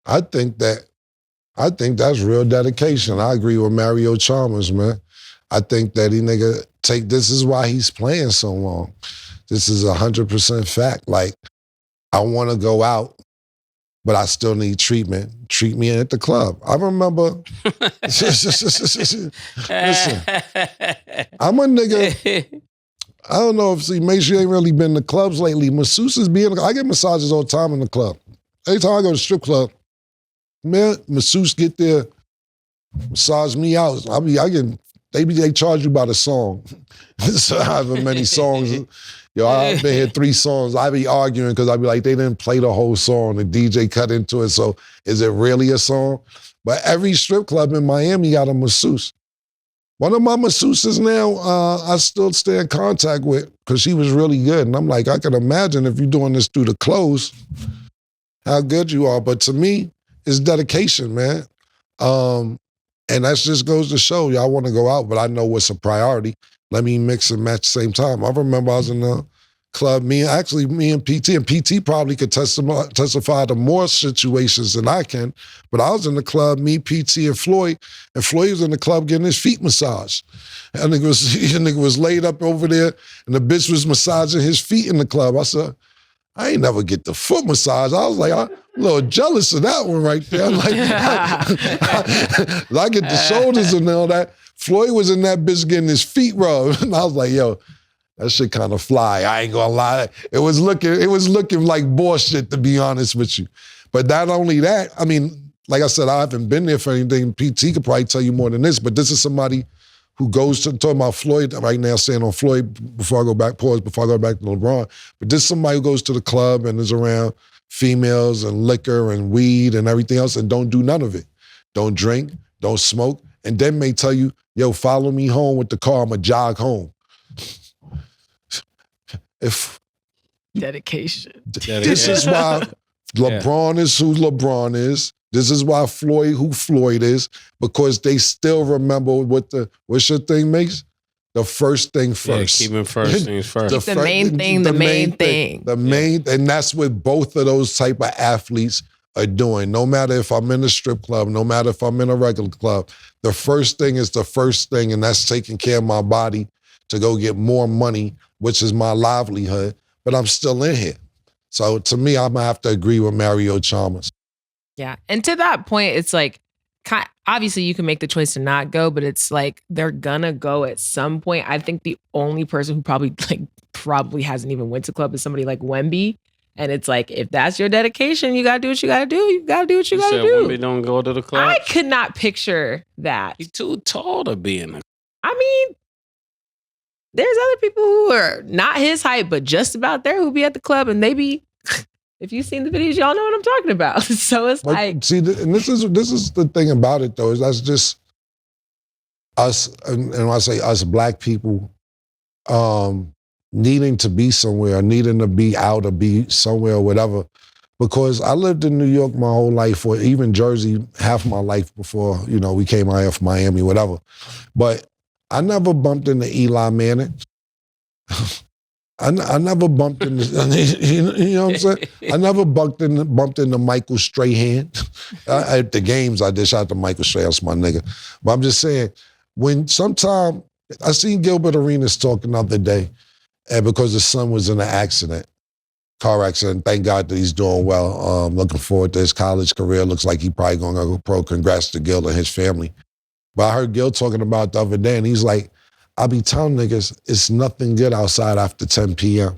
I think that's real dedication. I agree with Mario Chalmers, man. I think that this is why he's playing so long. This is 100% fact. Like, I want to go out, but I still need treatment. Treat me at the club. I remember, listen, I'm a nigga. I don't know if, make sure you ain't really been to clubs lately. Masseuses I get massages all the time in the club. Every time I go to strip club, man, masseuse get there, massage me out. They charge you by the song. So however many songs. Yo, I've been here 3 songs. I be arguing because I be like, they didn't play the whole song. The DJ cut into it. So is it really a song? But every strip club in Miami got a masseuse. One of my masseuses now, I still stay in contact with because she was really good. And I'm like, I can imagine if you're doing this through the clothes, how good you are. But to me, it's dedication, man. And that just goes to show y'all want to go out, but I know what's a priority. Let me mix and match at the same time. I remember I was in the club, me and PT probably could testify to more situations than I can, but I was in the club, me, PT, and Floyd was in the club getting his feet massaged. And nigga was laid up over there, and the bitch was massaging his feet in the club. I said, I ain't never get the foot massage. I was like, I'm a little jealous of that one right there. I'm like, I get the shoulders and all that. Floyd was in that bitch getting his feet rubbed. And I was like, yo, that shit kind of fly. I ain't gonna lie. It was looking like bullshit, to be honest with you. But not only that, I mean, like I said, I haven't been there for anything. PT could probably tell you more than this, but this is somebody who goes to, talking about Floyd right now, saying on Floyd before I go back to LeBron, but this is somebody who goes to the club and is around females and liquor and weed and everything else and don't do none of it. Don't drink, don't smoke, and then may tell you, yo, follow me home with the car, I'ma jog home. Dedication. This is why LeBron is who LeBron is. This is why who Floyd is, because they still remember what's your thing, Mase? The first thing first. Yeah, keeping first things first. The main thing. And that's what both of those type of athletes are doing. No matter if I'm in a strip club, no matter if I'm in a regular club, the first thing is the first thing, and that's taking care of my body to go get more money, which is my livelihood, but I'm still in here. So to me, I'm gonna have to agree with Mario Chalmers. Yeah. And to that point, it's like, obviously you can make the choice to not go, but it's like they're gonna go at some point. I think the only person who probably hasn't even went to club is somebody like Wemby. And it's like, if that's your dedication, you gotta do what you gotta do. You gotta do what you gotta do. Wemby don't go to the club? I could not picture that. He's too tall to be in the. I mean, there's other people who are not his height, but just about there who be at the club, and they be. If you've seen the videos, y'all know what I'm talking about. So it's like, see, and this is the thing about it though, is that's just us, and when I say us black people, needing to be somewhere, needing to be out or be somewhere or whatever. Because I lived in New York my whole life, or even Jersey half my life before, we came out here from Miami, whatever. But I never bumped into Eli Manning. I never bumped into, you know what I'm saying? I never bumped into Michael Strahan. At the games, I did. Shout out to Michael Strahan, that's my nigga. But I'm just saying, when sometime, I seen Gilbert Arenas talking the other day, and because his son was in an car accident, thank God that he's doing well. Looking forward to his college career. Looks like he probably going to go pro. Congrats to Gil and his family. But I heard Gil talking about the other day, and he's like, I be telling niggas, it's nothing good outside after 10 p.m.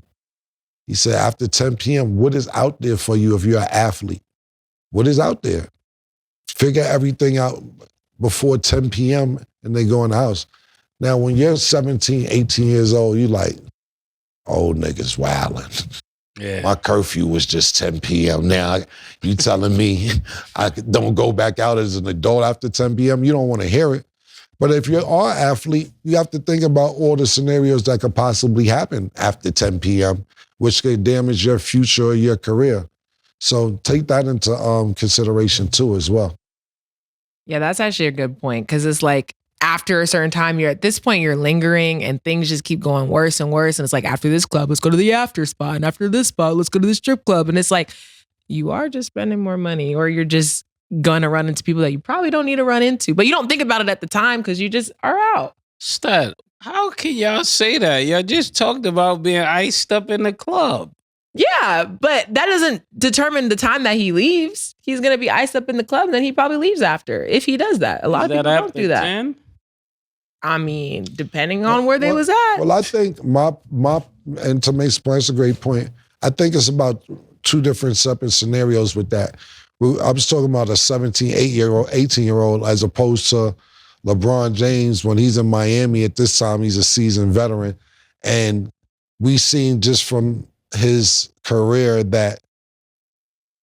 He said, after 10 p.m., what is out there for you if you're an athlete? What is out there? Figure everything out before 10 p.m. and they go in the house. Now, when you're 17, 18 years old, you like, old niggas wildin'. Yeah. My curfew was just 10 p.m. Now, you telling me I don't go back out as an adult after 10 p.m.? You don't want to hear it. But if you are an athlete, you have to think about all the scenarios that could possibly happen after 10 p.m., which could damage your future or your career. So take that into consideration too as well. Yeah, that's actually a good point, because it's like after a certain time, you're at this point, you're lingering and things just keep going worse and worse. And it's like, after this club, let's go to the after spot. And after this spot, let's go to the strip club. And it's like, you are just spending more money, or you're just gonna run into people that you probably don't need to run into. But you don't think about it at the time because you just are out. Stud, how can y'all say that? Y'all just talked about being iced up in the club. Yeah, but that doesn't determine the time that he leaves. He's gonna be iced up in the club, and then he probably leaves after, if he does that. A lot of people don't do that. 10? I mean, depending on where they was at. Well, I think my and to Mase's point, it's a great point. I think it's about two different separate scenarios with that. I was talking about a 17, 18-year-old, as opposed to LeBron James when he's in Miami. At this time, he's a seasoned veteran. And we seen just from his career that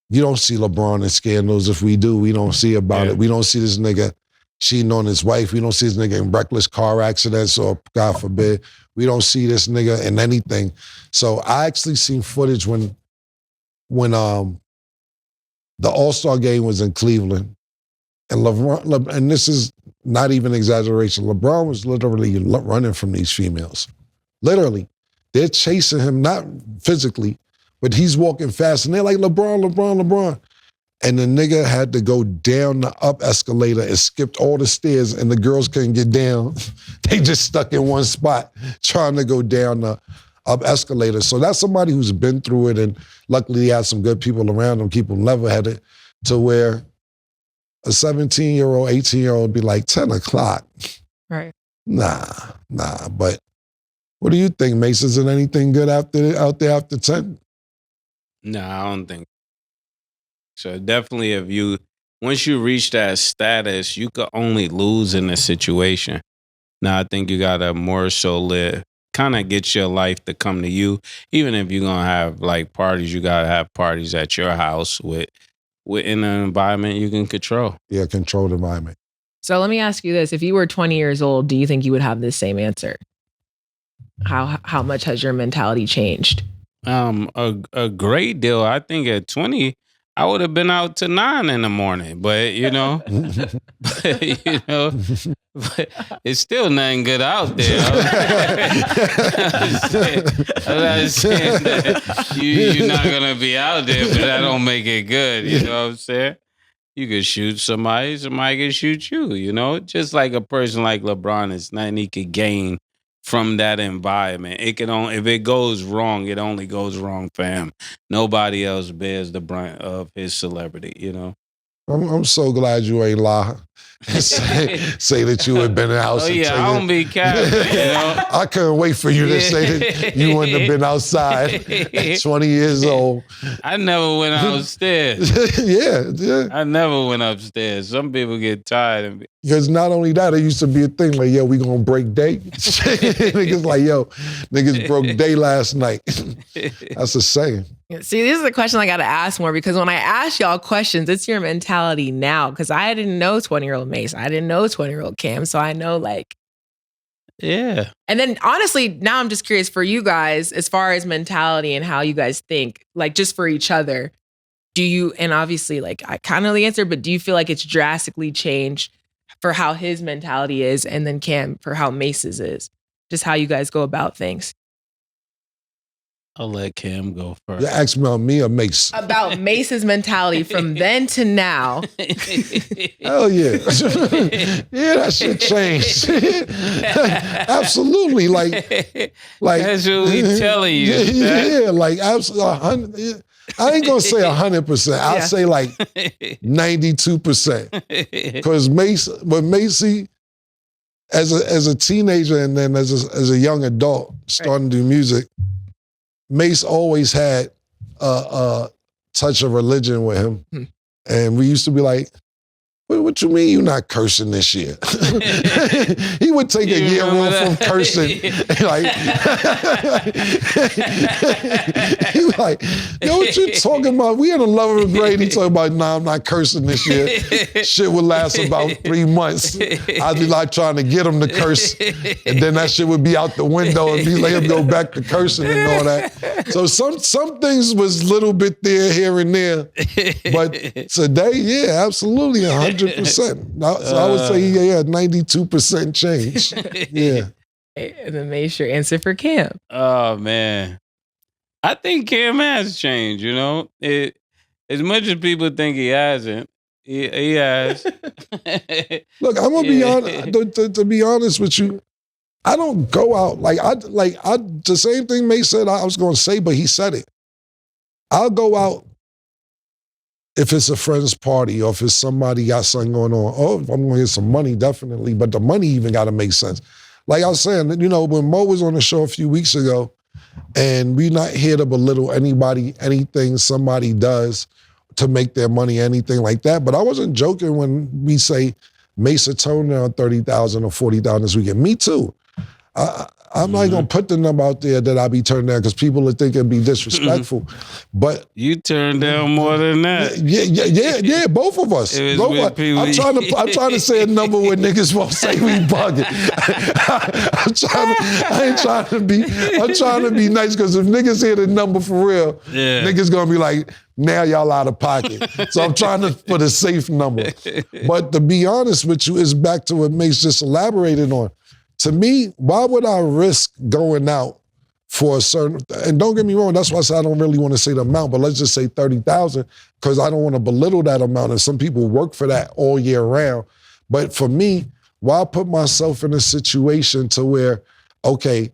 you don't see LeBron in scandals. If we do, we don't see about it. We don't see this nigga cheating on his wife. We don't see this nigga in reckless car accidents, or God forbid, we don't see this nigga in anything. So I actually seen footage when the All-Star game was in Cleveland, and LeBron, and this is not even exaggeration, LeBron was literally running from these females. Literally. They're chasing him, not physically, but he's walking fast, and they're like, LeBron. And the nigga had to go down the up escalator and skipped all the stairs, and the girls couldn't get down. They just stuck in one spot trying to go down the up escalator. So that's somebody who's been through it, and luckily he had some good people around him, keep him level-headed, to where a 17-year-old, 18-year-old would be like, 10 o'clock. Right. Nah. But what do you think, Mase? Is it anything good out there after 10? No, I don't think so. Definitely, once you reach that status, you could only lose in a situation. Now, I think you gotta more so live, kind of get your life to come to you. Even if you're gonna have like parties, you gotta have parties at your house within an environment you can control. Yeah, controlled environment. So let me ask you this. If you were 20 years old, do you think you would have this same answer? How much has your mentality changed? A great deal. I think at 20, I would have been out to 9 in the morning, but but it's still nothing good out there. I'm not saying that you're not gonna be out there, but that don't make it good. You know what I'm saying? You could shoot somebody could shoot you. Just like a person like LeBron, it's nothing he could gain from that environment. If it goes wrong, it only goes wrong for him. Nobody else bears the brunt of his celebrity, I'm so glad you ain't lie. say that you had been in the house. Oh yeah, I don't be capping, I couldn't wait for you to say that you wouldn't have been outside at 20 years old. I never went upstairs. Yeah. I never went upstairs. Some people get tired. Because not only that, it used to be a thing like, yo, we gonna break day. Niggas like, yo, niggas broke day last night. That's a saying. See, this is a question I got to ask more because when I ask y'all questions, it's your mentality now. Because I didn't know 20-year-old Mase. I didn't know 20-year-old Cam. So I know Yeah. And then honestly, now I'm just curious for you guys, as far as mentality and how you guys think, like just for each other, do you, and obviously like I kind of know the answer, but do you feel like it's drastically changed for how his mentality is and then Cam for how Mace's is? Just how you guys go about things. I'll let Cam go first. You ask me about me or Mase? About Mace's mentality from then to now. Hell yeah. Yeah, that shit changed. Absolutely. Like That's what we telling you. Yeah, like absolutely. I ain't gonna say 100%. I'll say like 92%. Because Mase, as a teenager and then as a young adult starting to do music, Mase always had a touch of religion with him. And we used to be like, what you mean you not cursing this year? He would take a year off from cursing. Like, he was like, yo, what you talking about? We in the 11th grade. He talking about, nah, I'm not cursing this year. Shit would last about 3 months. I'd be like trying to get him to curse. And then that shit would be out the window and be like him go back to cursing and all that. So some things was a little bit there, here and there. But today, yeah, absolutely 100%. So I would say, 92% change. Yeah. And then Mase your answer for Cam. Oh, man. I think Cam has changed, as much as people think he hasn't, he has. Look, I'm gonna be honest. To be honest with you, I don't go out the same thing Mase said I was gonna say, but he said it. I'll go out if it's a friend's party or if it's somebody got something going on. Oh, if I'm gonna get some money, definitely. But the money even gotta make sense. Like I was saying, when Mo was on the show a few weeks ago, and we're not here to belittle anything somebody does to make their money, anything like that. But I wasn't joking when we say Mase turned down 30,000 or 40,000 this weekend. Me too. I'm not gonna put the number out there that I be turned down because people would think it'd be disrespectful. But you turned down more than that. Yeah, both of us. I'm trying to say a number where niggas won't say we bugging. I'm trying to be nice because if niggas hear the number for real, niggas gonna be like, now y'all out of pocket. So I'm trying to put a safe number. But to be honest with you, it's back to what Mase just elaborated on. To me, why would I risk going out for a certain, and don't get me wrong, that's why I said I don't really want to say the amount, but let's just say 30,000, because I don't want to belittle that amount, and some people work for that all year round. But for me, why put myself in a situation to where, okay,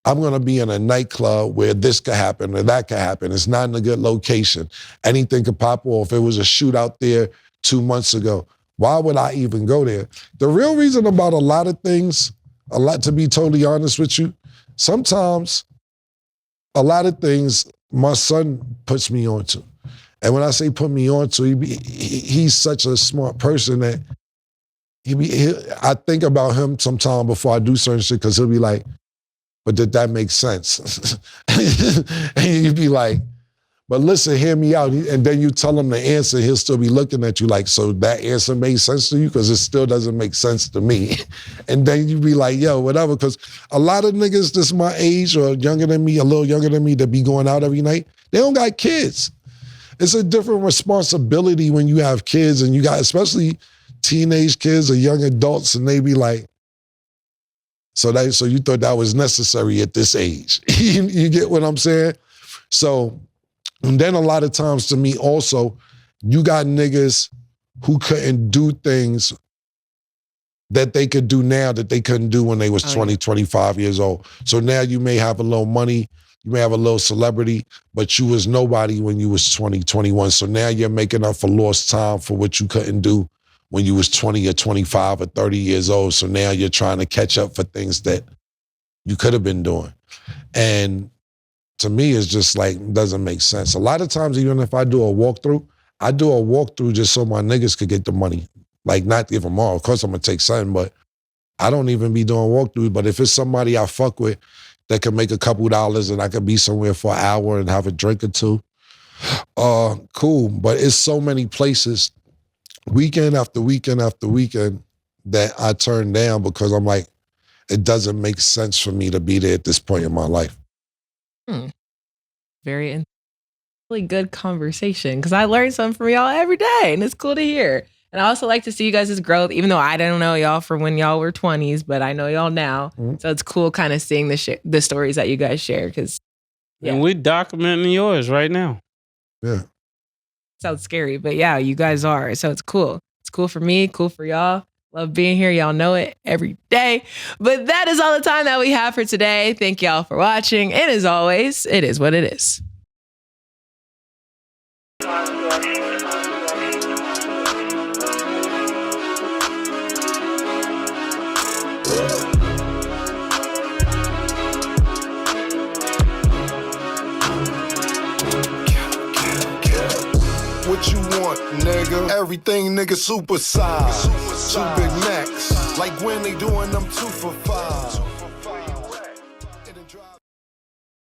I'm going to be in a nightclub where this could happen or that could happen. It's not in a good location. Anything could pop off. It was a shootout there 2 months ago. Why would I even go there? The real reason about a lot of things, to be totally honest with you, sometimes a lot of things my son puts me onto. And when I say put me onto, he's such a smart person that I think about him sometime before I do certain shit because he'll be like, but did that make sense? And you'd be like, but listen, hear me out. And then you tell him the answer, he'll still be looking at you like, so that answer made sense to you? Because it still doesn't make sense to me. And then you be like, yo, whatever. Because a lot of niggas that's my age or younger than me, a little younger than me, that be going out every night, they don't got kids. It's a different responsibility when you have kids and you got, especially teenage kids or young adults, and they be like, so you thought that was necessary at this age. You get what I'm saying? So, and then a lot of times to me also, you got niggas who couldn't do things that they could do now that they couldn't do when they was 20, 25 years old. So now you may have a little money, You may have a little celebrity, but you was nobody when you was 20, 21. So now you're making up for lost time for what you couldn't do when you was 20 or 25 or 30 years old. So now you're trying to catch up for things that you could have been doing. And to me, it's just like, doesn't make sense. A lot of times, even if I do a walkthrough, I do a walkthrough just so my niggas could get the money. Like, not give them all. Of course, I'm going to take something, but I don't even be doing walkthroughs. But if it's somebody I fuck with that can make a couple dollars and I could be somewhere for an hour and have a drink or two, cool. But it's so many places, weekend after weekend after weekend, that I turn down because I'm like, it doesn't make sense for me to be there at this point in my life. Very really good conversation, because I learn something from y'all every day, and it's cool to hear. And I also like to see you guys' growth, even though I don't know y'all from when y'all were 20s, but I know y'all now. So it's cool kind of seeing the stories that you guys share, because and we're documenting yours right now. Yeah. Sounds scary, but yeah, you guys are. So it's cool. It's cool for me, cool for y'all. Love being here. Y'all know it every day. But that is all the time that we have for today. Thank y'all for watching. And as always, it is what it is. What you want, nigga? Everything, nigga, super size. Two Big Macs, like when they doing them 2 for $5.